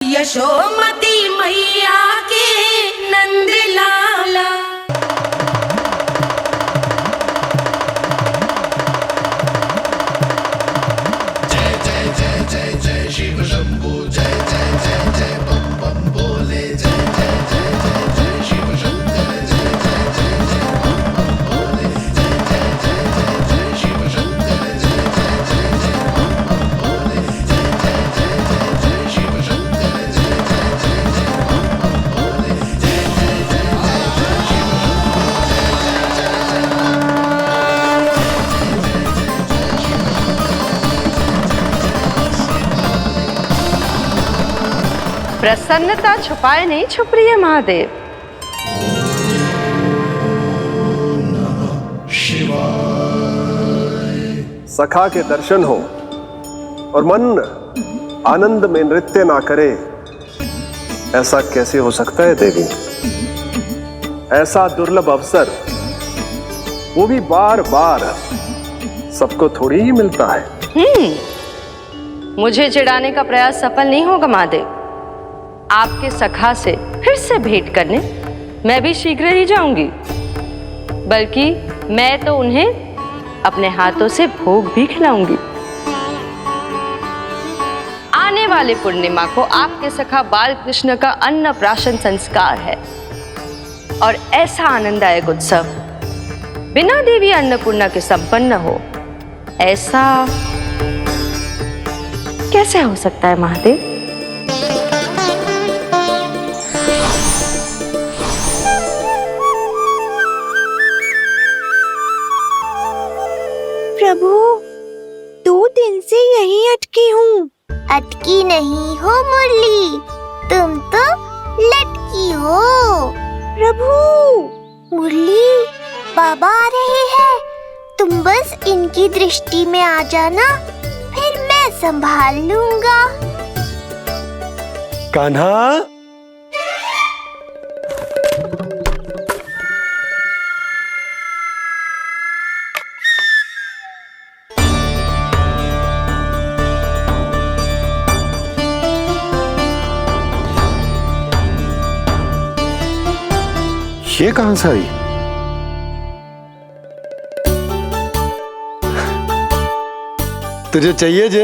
यशोमती मैया के नंद लाला। जय जय जय जय जय शिव शंभू, जय जय जय जय बम बम बोले, जय जय जय जय जय शिव शंकर, जय जय जय जय बम बम बोले, जय जय जय जय जय शिव शंकर, जय जय जय जय बम बम बोले, जय जय जय जय जय शिव शंकर, जय जय जय जय बम बम बोले, जय जय जय जय जय शिव प्रसन्नता छुपाए नहीं छुप रही है महादेव। सखा के दर्शन हो और मन आनंद में नृत्य ना करे, ऐसा कैसे हो सकता है देवी? ऐसा दुर्लभ अवसर, वो भी बार बार, सबको थोड़ी ही मिलता है। मुझे चिढ़ाने का प्रयास सफल नहीं होगा महादेव। आपके सखा से फिर से भेंट करने मैं भी शीघ्र ही जाऊंगी, बल्कि मैं तो उन्हें अपने हाथों से भोग भी खिलाऊंगी। आने वाले पूर्णिमा को आपके सखा बाल कृष्ण का अन्नप्राशन संस्कार है, और ऐसा आनंददायक उत्सव बिना देवी अन्नपूर्णा के संपन्न हो, ऐसा कैसे हो सकता है महादेव? प्रभु, 2 दिन से यहीं अटकी हूँ। अटकी नहीं हो मुरली, तुम तो लटकी हो। प्रभु, मुरली, बाबा आ रहे हैं, तुम बस इनकी दृष्टि में आ जाना, फिर मैं संभाल लूंगा। कान्हा, ये कहां से आई? तुझे चाहिए जे?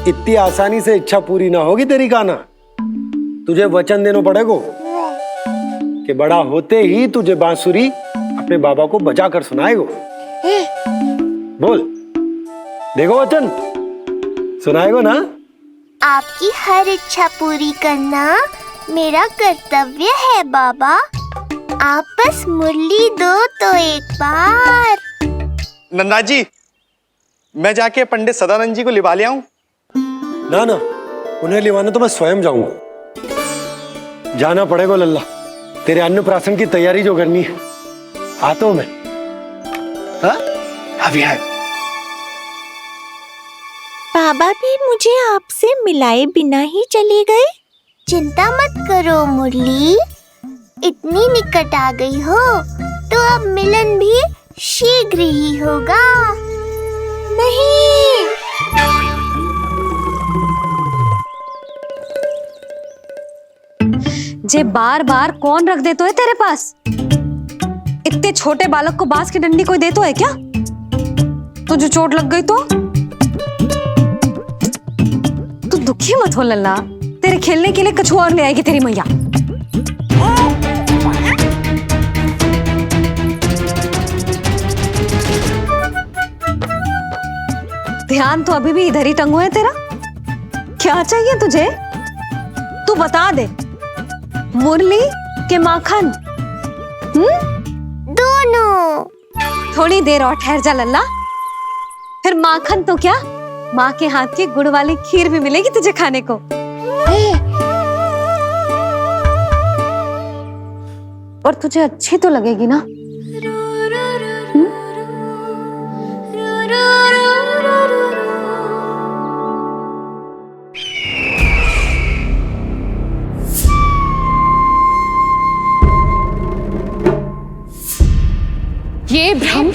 इतनी आसानी से इच्छा पूरी ना होगी तेरी कान्हा। तुझे वचन देना पड़ेगा कि बड़ा होते ही तुझे बांसुरी अपने बाबा को बजा कर सुनाएगो। बोल, देखो वचन सुनाएगो ना? आपकी हर इच्छा पूरी करना मेरा कर्तव्य है बाबा। आप बस मुरली दो तो एक बार। नंदा जी, मैं जाके पंडित सदानंद जी को लिवा ले आऊं? ना ना, उन्हें लिवाना तो मैं स्वयं जाऊंगा। जाना पड़ेगा लल्ला, तेरे अन्नप्राशन की तैयारी जो करनी है। आता हूं मैं। हाँ? अभी है। बाबा भी मुझे आपसे मिलाए बिना ही चले गए। चिंता मत करो मुरली, इतनी निकट आ गई हो तो अब मिलन भी शीघ्र ही होगा। नहीं, जे बार बार कौन रख दे तो है तेरे पास? इतने छोटे बालक को बांस की डंडी कोई दे तो है क्या? तुझे चोट लग गई तो? तू दुखी मत हो लल्ला, तेरे खेलने के लिए कछुआ और ले आएगी तेरी मैया। ध्यान तो अभी भी इधर ही टंगो है तेरा। क्या चाहिए तुझे? तू बता दे, मुरली के माखन? दोनों। थोड़ी देर और ठहर जा लल्ला, फिर माखन तो क्या, माँ के हाथ की गुड़ वाली खीर भी मिलेगी तुझे खाने को। और तुझे अच्छी तो लगेगी ना? ये भ्रम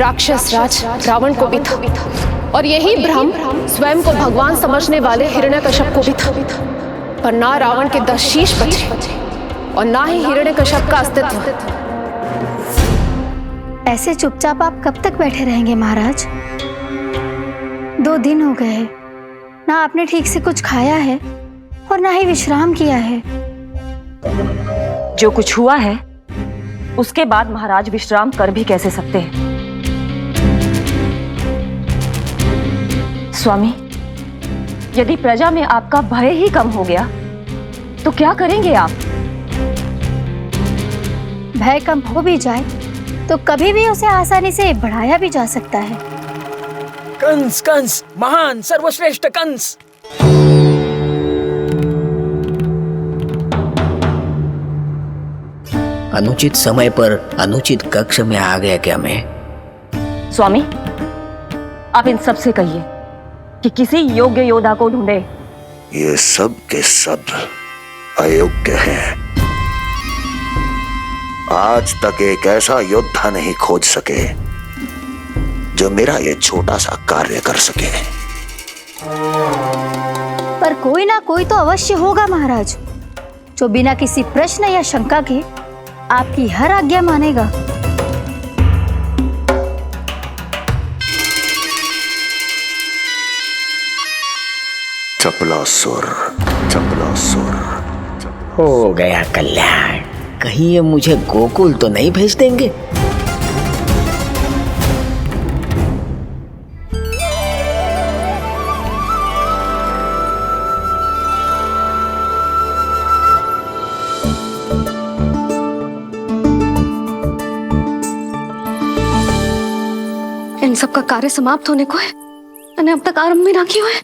राक्षस राज रावण को भी था, और यही भ्रम स्वयं को भगवान समझने वाले हिरण्यकश्यप को भी था। पर ना रावण के 10 शीश बचे और ना ही हिरण्यकश्यप का अस्तित्व। ऐसे चुपचाप आप कब तक बैठे रहेंगे महाराज? 2 दिन हो गए हैं, ना आपने ठीक से कुछ खाया है और ना ही विश्राम किया है। जो कुछ हुआ है उसके बाद महाराज विश्राम कर भी कैसे सकते हैं? स्वामी, यदि प्रजा में आपका भय ही कम हो गया तो क्या करेंगे आप? भय कम हो भी जाए तो कभी भी उसे आसानी से बढ़ाया भी जा सकता है। कंस कंस, महान सर्वश्रेष्ठ कंस। अनुचित समय पर अनुचित कक्ष में आ गया क्या मैं? स्वामी, आप इन सब से कहिए कि किसी योग्य योद्धा को ढूंढे। ये सब के सब अयोग्य हैं। आज तक एक ऐसा योद्धा नहीं खोज सके जो मेरा ये छोटा सा कार्य कर सके। पर कोई ना कोई तो अवश्य होगा महाराज, जो बिना किसी प्रश्न या शंका के आपकी हर आज्ञा मानेगा। चपलासुर, चपलासुर। हो गया कल्याण। कहीं ये मुझे गोकुल तो नहीं भेज देंगे? इन सब का कार्य समाप्त होने को है, मैंने अब तक आरंभ भी ना किया है।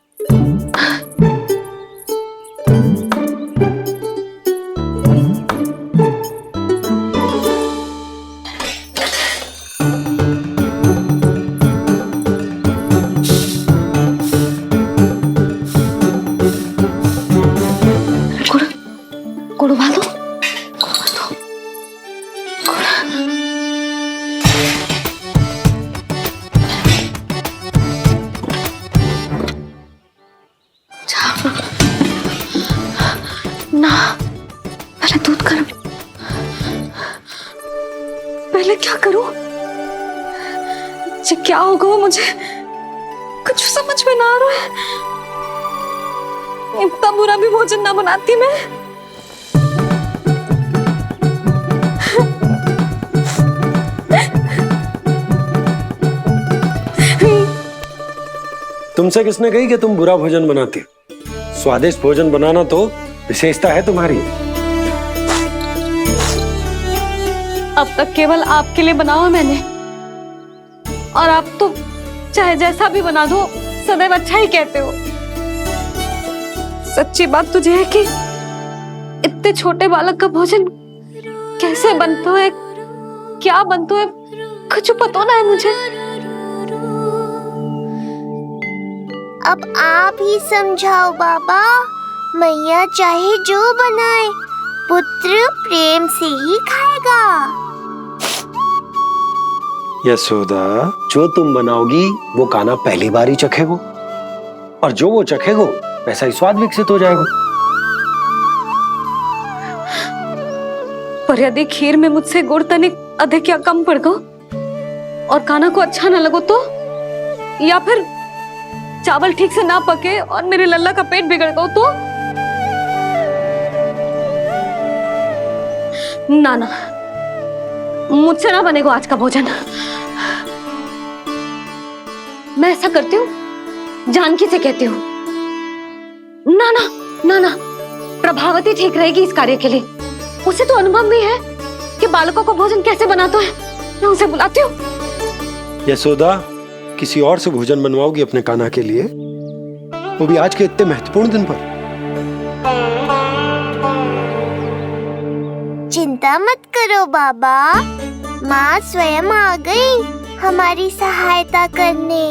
गुड़ उबाल दो। ना, पहले दूध गर्म। पहले क्या करूं? ये क्या होगा वो मुझे कुछ समझ में ना आ रहा है। इतना बुरा भी भोजन ना बनाती मैं। तुमसे किसने कही कि तुम बुरा भोजन बनाती? स्वादिष्ट भोजन बनाना तो विशेषता है तुम्हारी। अब तक केवल आपके लिए बनाओ मैंने, और आप तो चाहे जैसा भी बना दो सदैव अच्छा ही कहते हो। सच्ची बात तुझे है कि इतने छोटे बालक का भोजन कैसे बनता है, क्या बनता है, कुछ पता ना है मुझे। अब आप ही समझाओ बाबा। मैया चाहे जो बनाए, पुत्र प्रेम से ही खाएगा। यशोदा, जो तुम बनाओगी वो कान्हा पहली बार ही चखेगो, और जो वो चखेगो वैसा ही स्वाद विकसित हो जाएगा। पर यदि खीर में मुझसे गुड़ तनिक अधिक या कम पड़ गो और कान्हा को अच्छा न लगो तो, या फिर चावल ठीक से ना पके और मेरे लल्ला का पेट बिगड़ गो तो? ना ना, मुझसे ना बनेगा आज का भोजन। मैं ऐसा करती हूँ, जानकी से कहती हूँ। ना ना ना ना, प्रभावती ठीक रहेगी इस कार्य के लिए। उसे तो अनुभव भी है कि बालकों को भोजन कैसे बनाता है। मैं उसे बुलाती हूँ। यशोदा, किसी और से भोजन बनवाओगी अपने कान्हा के लिए, वो भी आज के इतने महत्वपूर्ण दिन पर? चिंता मत करो बाबा, माँ स्वयं आ गई हमारी सहायता करने।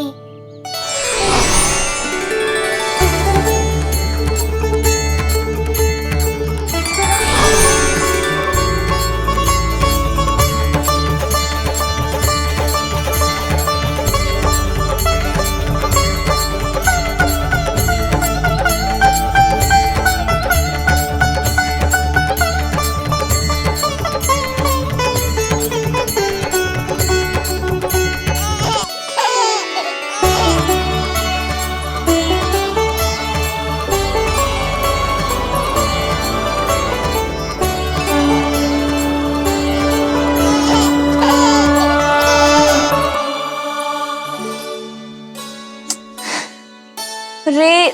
रे,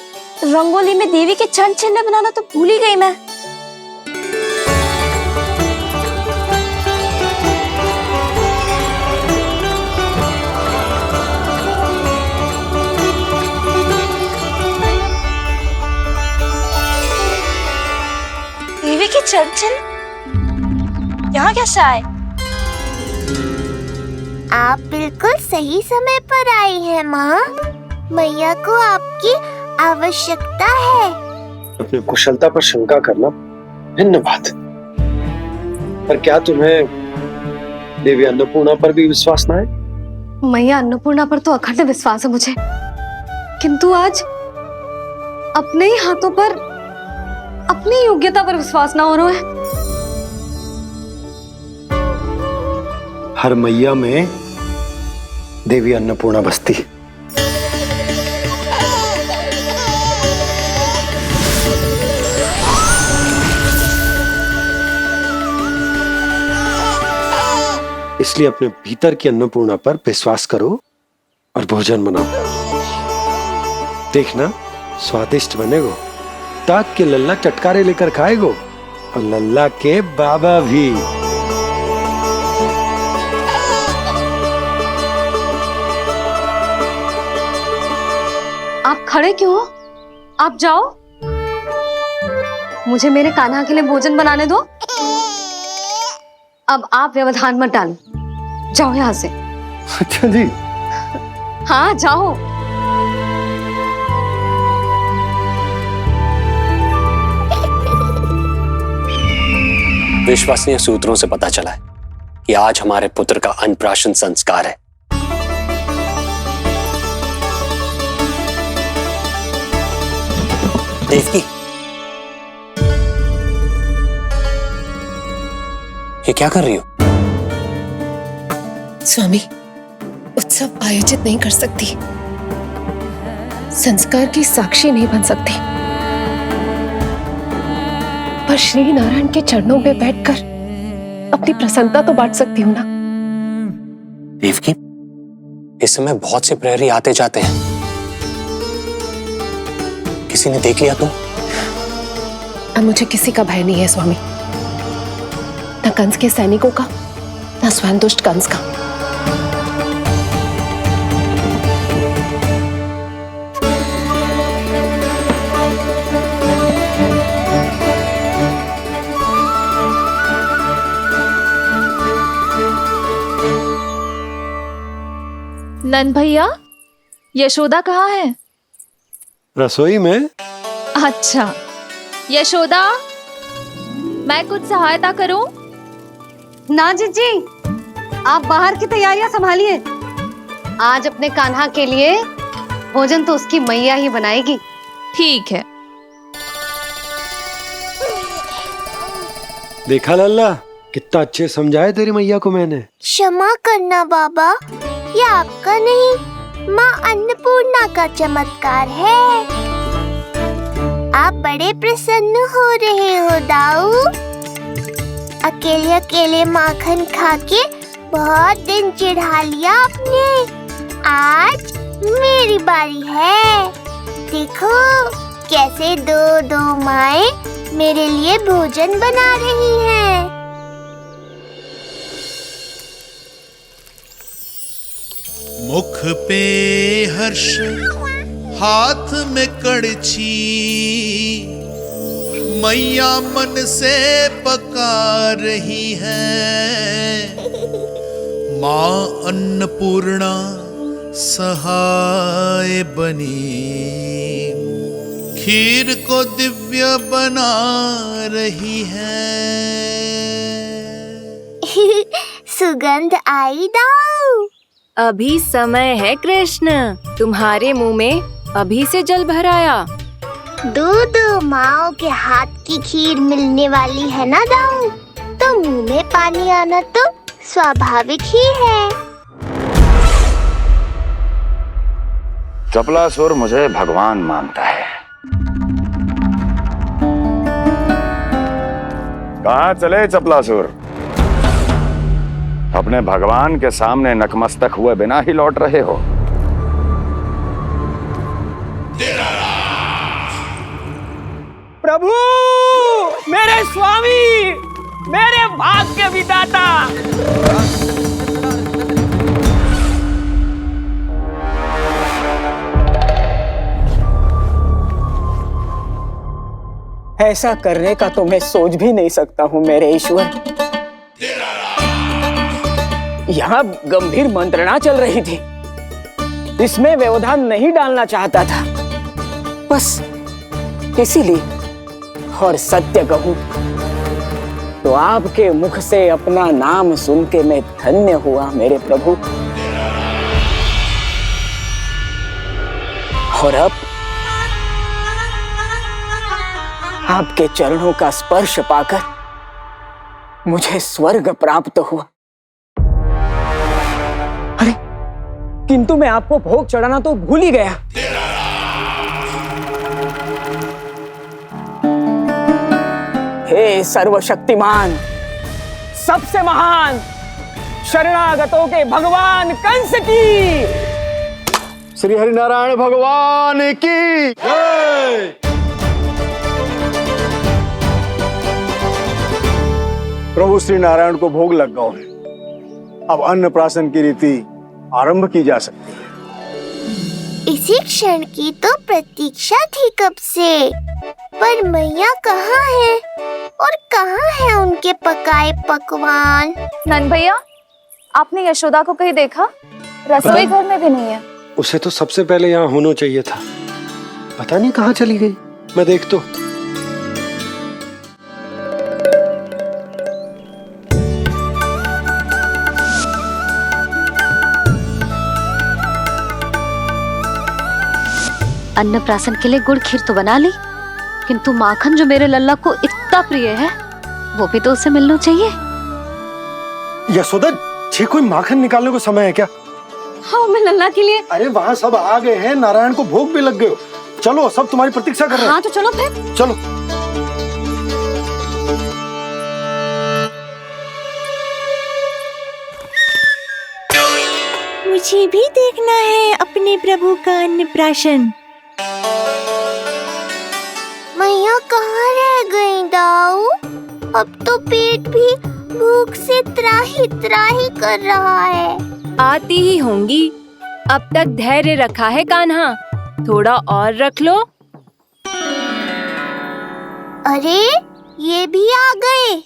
रंगोली में देवी के चरण चिन्ह बनाना तो भूल ही गई मैं। देवी के चरण चिन्ह यहाँ कैसे आए? आप बिल्कुल सही समय पर आई हैं माँ। मैया को आपकी आवश्यकता है। अपनी कुशलता पर शंका करना भिन्न बात, पर क्या तुम्हें देवी अन्नपूर्णा पर भी विश्वास ना है? मैया अन्नपूर्णा पर तो अखंड विश्वास है मुझे, किंतु आज अपने ही हाथों पर अपनी योग्यता पर विश्वास ना हो रहा है। हर मैया में देवी अन्नपूर्णा बसती। इसलिए अपने भीतर की अन्नपूर्णा पर विश्वास करो और भोजन बनाओ। देखना स्वादिष्ट बनेगो। ताक के लल्ला चटकारे लेकर खाएगो और लल्ला के बाबा भी। आप खड़े क्यों हो? आप जाओ, मुझे मेरे कान्हा के लिए भोजन बनाने दो। अब आप व्यवधान मत डालो, जाओ यहाँ से। अच्छा जी। हाँ जाओ। विश्वसनीय सूत्रों से पता चला है कि आज हमारे पुत्र का अन्नप्राशन संस्कार है। देवकी, ये क्या कर रही हो? स्वामी, उत्सव आयोजित नहीं कर सकती, संस्कार की साक्षी नहीं बन सकती, पर श्री नारायण के चरणों में बैठकर अपनी प्रसन्नता तो बांट सकती हूँ ना। देवकी, इस समय बहुत से प्रहरी आते जाते हैं, किसी ने देख लिया तो? अब मुझे किसी का भय नहीं है स्वामी, न कंस के सैनिकों का, न स्वयं दुष्ट कंस का। नंद भैया, यशोदा कहाँ है? रसोई में। अच्छा, यशोदा, मैं कुछ सहायता करूं? ना जीजी, आप बाहर की तैयारियां संभालिए। आज अपने कान्हा के लिए भोजन तो उसकी मैया ही बनाएगी। ठीक है। देखा लल्ला, कितना अच्छे समझाए तेरी मैया को मैंने। क्षमा करना बाबा, ये आपका नहीं, माँ अन्नपूर्णा का चमत्कार है। आप बड़े प्रसन्न हो रहे हो दाऊ। अकेले अकेले माखन खा के बहुत दिन चिढ़ा लिया आपने। आज मेरी बारी है। देखो कैसे दो दो माएं मेरे लिए भोजन बना रही हैं। मुख पे हर्ष, हाथ में कड़छी, मैया मन से पका रही है। माँ अन्नपूर्णा सहाय बनी, खीर को दिव्य बना रही है। सुगंध आई दाऊ। अभी समय है कृष्ण, तुम्हारे मुंह में अभी से जल भर आया। दो माओ के हाथ की खीर मिलने वाली है ना दाऊ, तो मुंह में पानी आना तो स्वाभाविक ही है। चपलासुर मुझे भगवान मानता है। कहाँ चले चपलासुर? अपने भगवान के सामने नतमस्तक हुए बिना ही लौट रहे हो। तेरा धन्य विधाता। ऐसा करने का तो मैं सोच भी नहीं सकता हूँ मेरे ईश्वर। यहाँ गंभीर मंत्रणा चल रही थी, इसमें व्यवधान नहीं डालना चाहता था, बस इसीलिए। और सत्य कहूं तो आपके मुख से अपना नाम सुन के मैं धन्य हुआ मेरे प्रभु। और अब आपके चरणों का स्पर्श पाकर मुझे स्वर्ग प्राप्त हुआ। अरे किंतु मैं आपको भोग चढ़ाना तो भूल ही गया। हे सर्वशक्तिमान, सबसे महान, शरणागतों के भगवान कंस की, श्री हरिनारायण भगवान की जय। प्रभु श्री नारायण को भोग लग गया है, अब अन्नप्राशन की रीति आरंभ की जा सकती है। इसी क्षण की तो प्रतीक्षा थी कब से, पर मैया कहाँ है और कहाँ है उनके पकाए पकवान? नंद भैया, आपने यशोदा को कहीं देखा? रसोई घर में भी नहीं है। उसे तो सबसे पहले यहाँ होना चाहिए था, पता नहीं कहाँ चली गई। मैं देख तो। अन्नप्राशन के लिए गुड़ खीर तो बना ली, किंतु माखन जो मेरे लल्ला को इतना प्रिय है वो भी तो उसे मिलना चाहिए। यशोदा जी, कोई माखन निकालने को समय है क्या? हाँ, मैं लल्ला के लिए। अरे वहाँ सब आ गए हैं, नारायण को भोग भी लग गए हो। चलो, सब तुम्हारी प्रतीक्षा कर रहे हैं। हाँ तो चलो फिर। चलो। मुझे भी देखना है अपने प्रभु का अन्नप्राशन। मैया कहाँ रह गई दाऊ? अब तो पेट भी भूख से त्राही त्राही कर रहा है। आती ही होंगी। अब तक धैर्य रखा है कान्हा, थोड़ा और रख लो। अरे ये भी आ गए।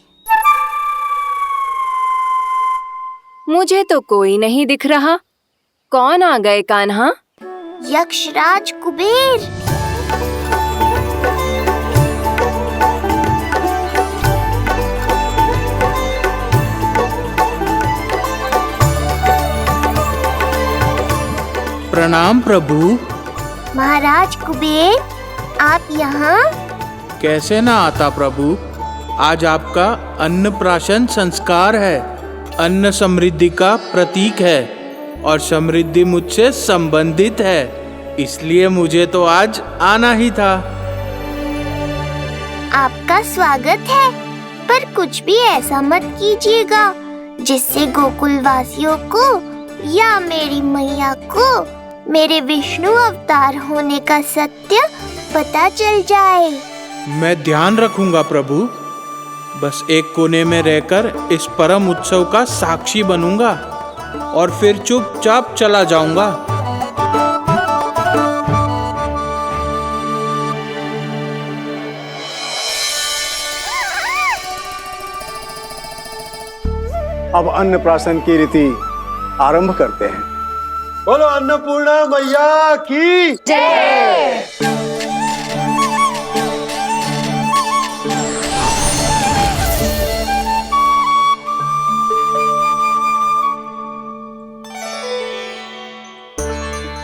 मुझे तो कोई नहीं दिख रहा। कौन आ गए कान्हा? यक्षराज कुबेर। प्रणाम प्रभु। महाराज कुबेर, आप यहाँ? कैसे ना आता प्रभु, आज आपका अन्नप्राशन संस्कार है। अन्न समृद्धि का प्रतीक है और समृद्धि मुझसे संबंधित है, इसलिए मुझे तो आज आना ही था। आपका स्वागत है, पर कुछ भी ऐसा मत कीजिएगा जिससे गोकुल वासियों को या मेरी मैया को मेरे विष्णु अवतार होने का सत्य पता चल जाए। मैं ध्यान रखूंगा प्रभु। बस एक कोने में रहकर इस परम उत्सव का साक्षी बनूंगा और फिर चुपचाप चला जाऊंगा। अब अन्नप्राशन की रीति आरंभ करते हैं। बोलो अन्नपूर्णा मैया की जय।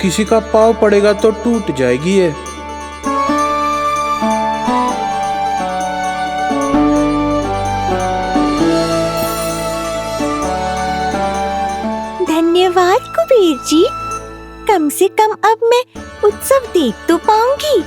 किसी का पाँव पड़ेगा तो टूट जाएगी ये। धन्यवाद कुबेर जी, कम से कम अब मैं उत्सव देख तो पाऊंगी।